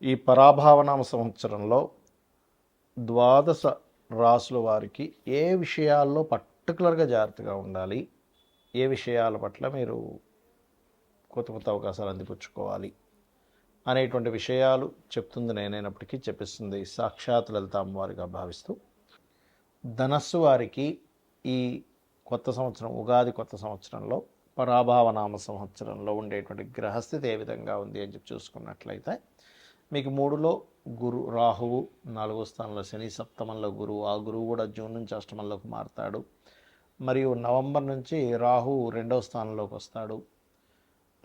ఈ పరాభావనామ సంవత్సరంలో ద్వాదశ రాసుల వారికి ఏ విషయాల్లో పర్టికులర్గా జాగ్రత్తగా ఉండాలి, ఏ విషయాల పట్ల మీరు కొత్త కొత్త అవకాశాలు అందిపుచ్చుకోవాలి అనేటువంటి విషయాలు చెప్తుంది నేనైనప్పటికీ చెప్పిస్తుంది సాక్షాత్ లలిత అమ్మవారిగా భావిస్తూ, ధనస్సు వారికి ఈ కొత్త సంవత్సరం ఉగాది కొత్త సంవత్సరంలో పరాభావనామ సంవత్సరంలో ఉండేటువంటి గ్రహస్థితి ఏ విధంగా ఉంది అని చెప్పి చూసుకున్నట్లయితే, మీకు 3లో గురు రాహువు, 4వ స్థానంలో శని, సప్తమంలో గురువు. ఆ గురువు కూడా జూన్ నుంచి అష్టమంలోకి మారుతాడు. మరియు నవంబర్ నుంచి రాహువు 2వ స్థానంలోకి వస్తాడు.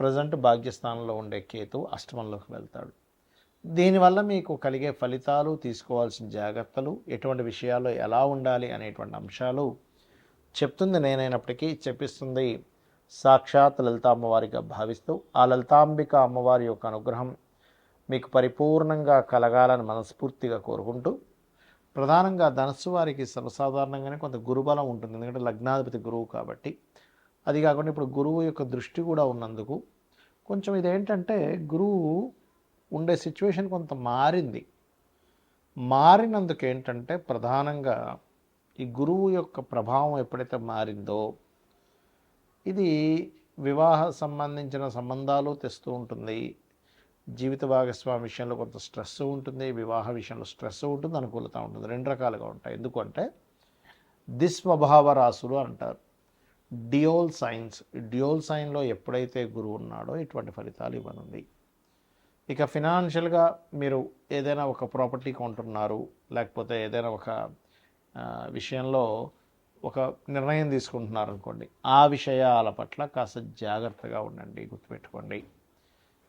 ప్రజెంట్ భాగ్యస్థానంలో ఉండే కేతు అష్టమంలోకి వెళ్తాడు. దీనివల్ల మీకు కలిగే ఫలితాలు, తీసుకోవాల్సిన జాగ్రత్తలు, ఎటువంటి విషయాల్లో ఎలా ఉండాలి అనేటువంటి అంశాలు చెప్తుంది నేనైనప్పటికీ చెప్పిస్తుంది సాక్షాత్ లలిత అమ్మవారిగా భావిస్తూ, ఆ లలితాంబిక అమ్మవారి యొక్క అనుగ్రహం మీకు పరిపూర్ణంగా కలగాలని మనస్ఫూర్తిగా కోరుకుంటూ, ప్రధానంగా ధనస్సు వారికి సర్వసాధారణంగానే కొంత గురుబలం ఉంటుంది. ఎందుకంటే లగ్నాధిపతి గురువు కాబట్టి. అది కాకుండా ఇప్పుడు గురువు యొక్క దృష్టి కూడా ఉన్నందుకు కొంచెం ఇదేంటంటే గురువు ఉండే సిచ్యువేషన్ కొంత మారింది. మారినందుకు ఏంటంటే ప్రధానంగా ఈ గురువు యొక్క ప్రభావం ఎప్పుడైతే మారిందో ఇది వివాహ సంబంధించిన సంబంధాలు తెస్తూ ఉంటుంది. జీవిత భాగస్వామి విషయంలో కొంత స్ట్రెస్ ఉంటుంది, వివాహ విషయంలో స్ట్రెస్ ఉంటుంది, అనుకూలత ఉంటుంది. 2 రకాలుగా ఉంటాయి. ఎందుకంటే దిస్వభావ రాసులు అంటారు, డ్యూయల్ సైన్స్. డ్యూయల్ సైన్లో ఎప్పుడైతే గురువు ఉన్నాడో ఇటువంటి ఫలితాలు ఇవ్వనుంది. ఇక ఫినాన్షియల్గా మీరు ఏదైనా ఒక ప్రాపర్టీ కొంటున్నారు, లేకపోతే ఏదైనా ఒక విషయంలో ఒక నిర్ణయం తీసుకుంటున్నారు అనుకోండి, ఆ విషయాల పట్ల కాస్త జాగ్రత్తగా ఉండండి, గుర్తుపెట్టుకోండి.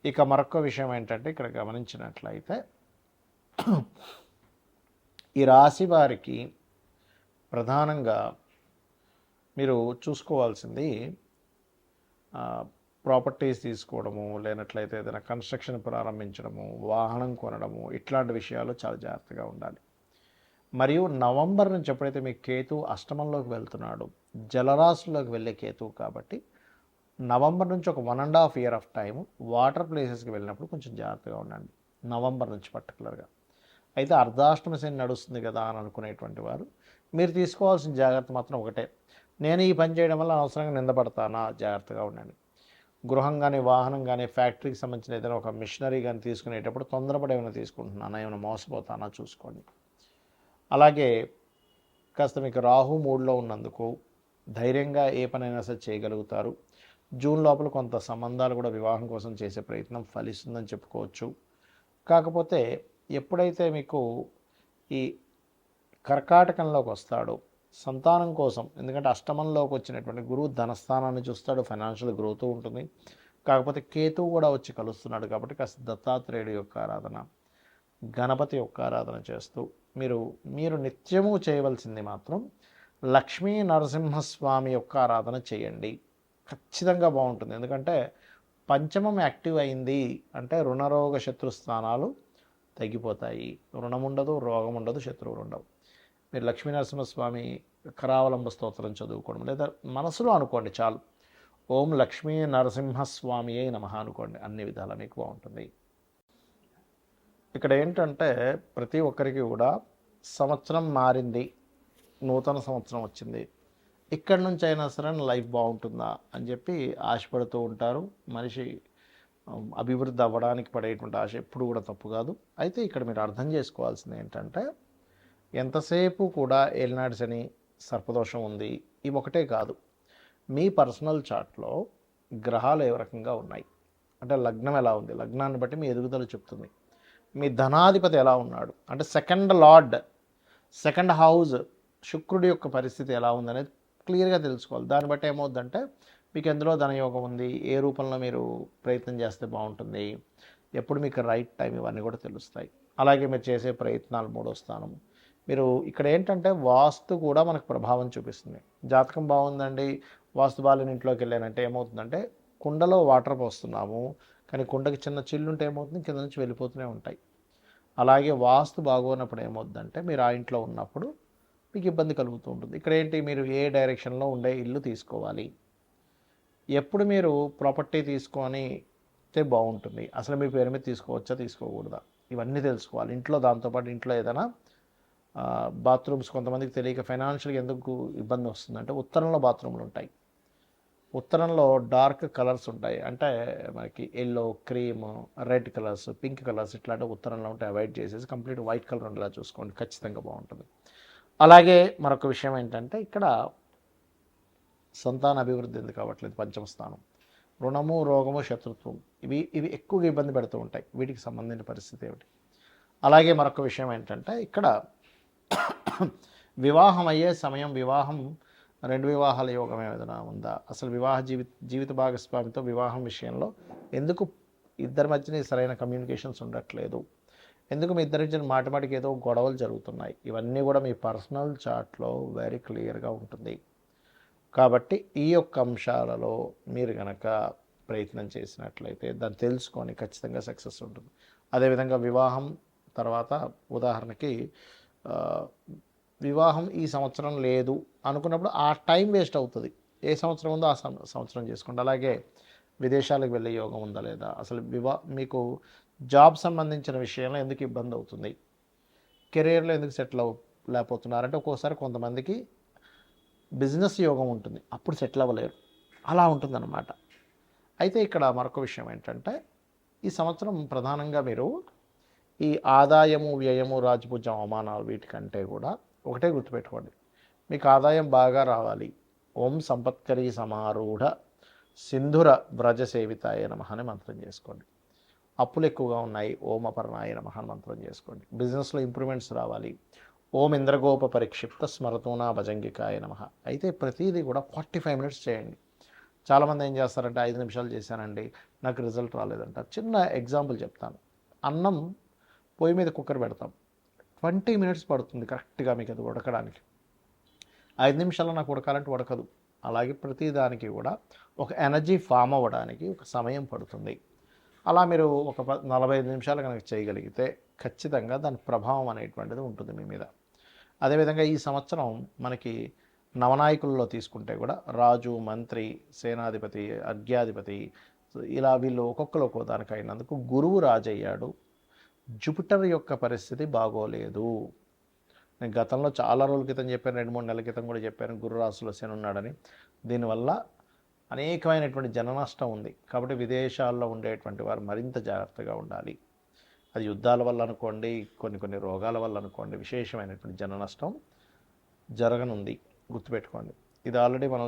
ఇక మరొక విషయం ఏంటంటే ఇక్కడ గమనించినట్లయితే ఈ రాశి వారికి ప్రధానంగా మీరు చూసుకోవాల్సింది ప్రాపర్టీస్ తీసుకోవడము, లేనట్లయితే ఏదైనా కన్స్ట్రక్షన్ ప్రారంభించడము, వాహనం కొనడము, ఇట్లాంటి విషయాలు చాలా జాగ్రత్తగా ఉండాలి. మరియు నవంబర్ నుంచి ఎప్పుడైతే మీ కేతు అష్టమంలోకి వెళ్తున్నాడు, జలరాశుల్లోకి వెళ్ళే కేతువు కాబట్టి నవంబర్ నుంచి ఒక 1.5 year ఆఫ్ టైం వాటర్ ప్లేసెస్కి వెళ్ళినప్పుడు కొంచెం జాగ్రత్తగా ఉండండి, నవంబర్ నుంచి పర్టికులర్గా. అయితే అర్ధాష్టమ శని నడుస్తుంది కదా అని అనుకునేటువంటి వారు మీరు తీసుకోవాల్సిన జాగ్రత్త మాత్రం ఒకటే, నేను ఈ పని చేయడం వల్ల అనవసరంగా నిందపడతానా, జాగ్రత్తగా ఉండండి. గృహం కానీ, వాహనం కానీ, ఫ్యాక్టరీకి సంబంధించిన ఏదైనా ఒక మిషనరీ కానీ తీసుకునేటప్పుడు తొందరపడి ఏమైనా తీసుకుంటున్నానా, ఏమైనా మోసపోతానా చూసుకోండి. అలాగే కాస్త మీకు రాహు 3లో ఉన్నందుకు ధైర్యంగా ఏ పనైనా సరే చేయగలుగుతారు. జూన్ లోపల కొంత సంబంధాలు కూడా వివాహం కోసం చేసే ప్రయత్నం ఫలిస్తుందని చెప్పుకోవచ్చు. కాకపోతే ఎప్పుడైతే మీకు ఈ కర్కాటకంలోకి వస్తాడో సంతానం కోసం, ఎందుకంటే అష్టమంలోకి వచ్చినటువంటి గురువు ధనస్థానాన్ని చూస్తాడు, ఫైనాన్షియల్ గ్రోత్ ఉంటుంది. కాకపోతే కేతువు కూడా వచ్చి కలుస్తున్నాడు కాబట్టి కాస్త దత్తాత్రేయుడి యొక్క ఆరాధన, గణపతి యొక్క ఆరాధన చేస్తూ మీరు నిత్యము చేయవలసింది మాత్రం లక్ష్మీ నరసింహస్వామి యొక్క ఆరాధన చేయండి. ఖచ్చితంగా బాగుంటుంది. ఎందుకంటే పంచమం యాక్టివ్ అయింది అంటే రుణరోగ శత్రు స్థానాలు తగ్గిపోతాయి. రుణం ఉండదు, రోగం ఉండదు, శత్రువులు ఉండవు. మీరు లక్ష్మీ నరసింహస్వామి కరావలంబ స్తోత్రం చదువుకోవడం, లేదా మనసులో అనుకోండి చాలు, ఓం లక్ష్మీ నరసింహస్వామి అయి నమః అనుకోండి, అన్ని విధాలా మీకు బాగుంటుంది. ఇక్కడ ఏంటంటే ప్రతి ఒక్కరికి కూడా సంవత్సరం మారింది, నూతన సంవత్సరం వచ్చింది, ఇక్కడి నుంచి అయినా సరే లైఫ్ బాగుంటుందా అని చెప్పి ఆశపడుతూ ఉంటారు. మనిషి అభివృద్ధి అవ్వడానికి పడేటువంటి ఆశ ఎప్పుడు కూడా తప్పు కాదు. అయితే ఇక్కడ మీరు అర్థం చేసుకోవాల్సింది ఏంటంటే ఎంతసేపు కూడా ఏలినాడు శని, సర్పదోషం ఉంది, ఇవి ఒకటే కాదు, మీ పర్సనల్ చార్ట్లో గ్రహాలు ఏ రకంగా ఉన్నాయి అంటే లగ్నం ఎలా ఉంది, లగ్నాన్ని బట్టి మీ ఎదుగుదల చెప్తుంది. మీ ధనాధిపతి ఎలా ఉన్నాడు అంటే సెకండ్ లార్డ్, సెకండ్ హౌస్ శుక్రుడి యొక్క పరిస్థితి ఎలా ఉందనేది క్లియర్గా తెలుసుకోవాలి. దాన్ని బట్టి ఏమవుద్దంటే మీకు ఎందులో ధనయోగం ఉంది, ఏ రూపంలో మీరు ప్రయత్నం చేస్తే బాగుంటుంది, ఎప్పుడు మీకు రైట్ టైం, ఇవన్నీ కూడా తెలుస్తాయి. అలాగే మీరు చేసే ప్రయత్నాలు 3వ స్థానం. మీరు ఇక్కడ ఏంటంటే వాస్తు కూడా మనకు ప్రభావం చూపిస్తుంది. జాతకం బాగుందండి, వాస్తు బాలేని ఇంట్లోకి వెళ్ళానంటే ఏమవుతుందంటే కుండలో వాటర్ పోస్తున్నాము కానీ కుండకి చిన్న చిల్లు ఉంటే ఏమవుతుంది, కింద నుంచి వెళ్ళిపోతూనే ఉంటాయి. అలాగే వాస్తు బాగోనప్పుడు ఏమవుతుందంటే మీరు ఆ ఇంట్లో ఉన్నప్పుడు మీకు ఇబ్బంది కలుగుతూ ఉంటుంది. ఇక్కడ ఏంటి, మీరు ఏ డైరెక్షన్లో ఉండే ఇల్లు తీసుకోవాలి, ఎప్పుడు మీరు ప్రాపర్టీ తీసుకొని చెప్తే బాగుంటుంది. అసలు మీ పేరు మీద తీసుకోవచ్చా తీసుకోకూడదా ఇవన్నీ తెలుసుకోవాలి. ఇంట్లో దాంతోపాటు ఇంట్లో ఏదైనా బాత్రూమ్స్ కొంతమందికి తెలియక ఫైనాన్షియల్గా ఎందుకు ఇబ్బంది వస్తుందంటే ఉత్తరంలో బాత్రూమ్లు ఉంటాయి. ఉత్తరంలో డార్క్ కలర్స్ ఉంటాయి, అంటే మనకి yellow, cream, red colours, pink colours ఇట్లాంటి ఉత్తరంలో ఉంటే అవాయిడ్ చేసేసి కంప్లీట్ వైట్ కలర్ ఉండేలా చూసుకోండి, ఖచ్చితంగా బాగుంటుంది. అలాగే మరొక విషయం ఏంటంటే ఇక్కడ సంతాన అభివృద్ధి ఎందుకు కావట్లేదు, పంచమ స్థానం, రుణము, రోగము, శత్రుత్వం, ఇవి ఎక్కువగా ఇబ్బంది పెడుతూ ఉంటాయి. వీటికి సంబంధించిన పరిస్థితి ఏమిటి? అలాగే మరొక విషయం ఏంటంటే ఇక్కడ వివాహం అయ్యే సమయం, వివాహం 2 వివాహాల యోగం ఏదైనా ఉందా, అసలు వివాహ జీవిత భాగస్వామితో వివాహం విషయంలో ఎందుకు ఇద్దరి మధ్యన సరైన కమ్యూనికేషన్స్ ఉండట్లేదు, ఎందుకు మీ ఇద్దరి మధ్యన మాటిమాటికి ఏదో గొడవలు జరుగుతున్నాయి, ఇవన్నీ కూడా మీ పర్సనల్ చార్ట్లో వెరీ క్లియర్గా ఉంటుంది. కాబట్టి ఈ యొక్క అంశాలలో మీరు కనుక ప్రయత్నం చేసినట్లయితే దాన్ని తెలుసుకొని ఖచ్చితంగా సక్సెస్ ఉంటుంది. అదేవిధంగా వివాహం తర్వాత ఉదాహరణకి వివాహం ఈ సంవత్సరం లేదు అనుకున్నప్పుడు ఆ టైం వేస్ట్ అవుతుంది. ఏ సంవత్సరం ఉందో ఆ సంవత్సరం చేసుకోండి. అలాగే విదేశాలకు వెళ్ళే యోగం ఉందా లేదా, అసలు మీకు జాబ్ సంబంధించిన విషయంలో ఎందుకు ఇబ్బంది అవుతుంది, కెరీర్లో ఎందుకు సెటిల్ లేకపోతున్నారంటే ఒక్కోసారి కొంతమందికి బిజినెస్ యోగం ఉంటుంది, అప్పుడు సెటిల్ అవ్వలేరు, అలా ఉంటుందన్నమాట. అయితే ఇక్కడ మరొక విషయం ఏంటంటే ఈ సంవత్సరం ప్రధానంగా మీరు ఈ ఆదాయము, వ్యయము, రాజపూజ్యం, అవమానాలు వీటికంటే కూడా ఒకటే గుర్తుపెట్టుకోండి, మీకు ఆదాయం బాగా రావాలి. ఓం సంపత్కరీ సమారూఢ సింధుర వ్రజ సేవితాయ నమః అని మంత్రం చేసుకోండి. అప్పులు ఎక్కువగా ఉన్నాయి, ఓం అపర్ణాయ నమః అని మంత్రం చేసుకోండి. బిజినెస్లో ఇంప్రూవ్మెంట్స్ రావాలి, ఓం ఇంద్రగోప పరిక్షిప్త స్మరతూనా భజంగికాయ నమః. అయితే ప్రతిదీ కూడా 45 మినిట్స్ చేయండి. చాలామంది ఏం చేస్తారంటే 5 నిమిషాలు చేశానండి నాకు రిజల్ట్ రాలేదంట. చిన్న ఎగ్జాంపుల్ చెప్తాను. అన్నం పొయ్యి మీద కుక్కర్ పెడతాం, 20 మినిట్స్ పడుతుంది కరెక్ట్గా మీకు అది ఉడకడానికి. 5 నిమిషాల్లో నాకు ఉడకాలంటే ఉడకదు. అలాగే ప్రతిదానికి కూడా ఒక ఎనర్జీ ఫామ్ అవ్వడానికి ఒక సమయం పడుతుంది. అలా మీరు ఒక 45 నిమిషాలు కనుక చేయగలిగితే ఖచ్చితంగా దాని ప్రభావం అనేటువంటిది ఉంటుంది మీ మీద. అదేవిధంగా ఈ సంవత్సరం మనకి నవనాయకుల్లో తీసుకుంటే కూడా రాజు, మంత్రి, సేనాధిపతి, అర్ఘ్యాధిపతి, ఇలా వీళ్ళు ఒక్కొక్కరు ఒక్కో దానికి అయినందుకు గురువు రాజు అయ్యాడు. జూపిటర్ యొక్క పరిస్థితి బాగోలేదు. నేను గతంలో చాలా రోజుల క్రితం చెప్పాను, 2-3 నెలల క్రితం కూడా చెప్పాను, గురు రాశిలో శని ఉన్నాడని. దీనివల్ల అనేకమైనటువంటి జన నష్టం ఉంది. కాబట్టి విదేశాల్లో ఉండేటువంటి వారు మరింత జాగ్రత్తగా ఉండాలి. అది యుద్ధాల వల్ల అనుకోండి, కొన్ని రోగాల వల్ల అనుకోండి, విశేషమైనటువంటి జన నష్టం జరగనుంది, గుర్తుపెట్టుకోండి. ఇది ఆల్రెడీ మనం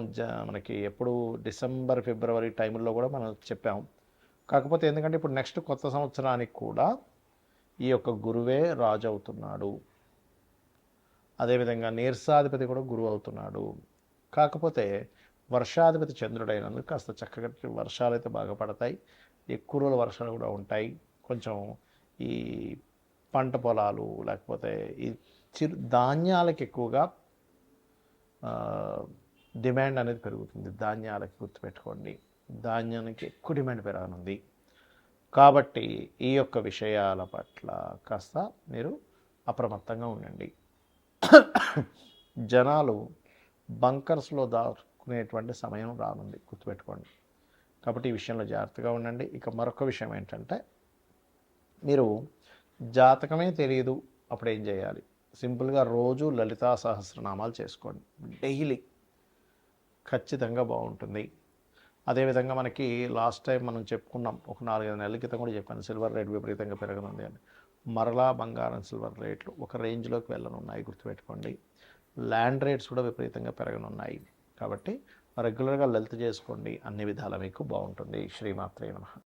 మనకి ఎప్పుడు డిసెంబర్, ఫిబ్రవరి టైంలో కూడా మనం చెప్పాము. కాకపోతే ఎందుకంటే ఇప్పుడు నెక్స్ట్ కొత్త సంవత్సరానికి కూడా ఈ యొక్క గురువే రాజు అవుతున్నాడు. అదేవిధంగా నీర్సాధిపతి కూడా గురువు అవుతున్నాడు. కాకపోతే వర్షాధిపతి చంద్రుడైనందుకు కాస్త చక్కగా వర్షాలు అయితే బాగా పడతాయి, ఎక్కువ రోజుల వర్షాలు కూడా ఉంటాయి. కొంచెం ఈ పంట పొలాలు లేకపోతే ఈ ధాన్యాలకు ఎక్కువగా డిమాండ్ అనేది పెరుగుతుంది. ధాన్యాలకి గుర్తుపెట్టుకోండి, ధాన్యానికి ఎక్కువ డిమాండ్ పెరగనుంది. కాబట్టి ఈ యొక్క విషయాల పట్ల కాస్త మీరు అప్రమత్తంగా ఉండండి. జనాలు బంకర్స్లో దాక్కునేటువంటి సమయం రానుంది, గుర్తుపెట్టుకోండి. కాబట్టి ఈ విషయంలో జాగ్రత్తగా ఉండండి. ఇక మరొక విషయం ఏంటంటే మీరు జాతకమే తెలియదు, అప్పుడు ఏం చేయాలి? సింపుల్గా రోజు లలితా సహస్రనామాలు చేసుకోండి డైలీ, ఖచ్చితంగా బాగుంటుంది. అదేవిధంగా మనకి లాస్ట్ టైం మనం చెప్పుకున్నాం, ఒక 4-5 నెలల క్రితం కూడా చెప్పాను, సిల్వర్ రేట్ విపరీతంగా పెరగనుంది అని. మరలా బంగారం, సిల్వర్ రేట్లు ఒక రేంజ్లోకి వెళ్ళనున్నాయి, గుర్తుపెట్టుకోండి. ల్యాండ్ రేట్స్ కూడా విపరీతంగా పెరగనున్నాయి. కాబట్టి రెగ్యులర్గా లలిత చేసుకోండి, అన్ని విధాలా మీకు బాగుంటుంది. శ్రీమాత్రే నమః.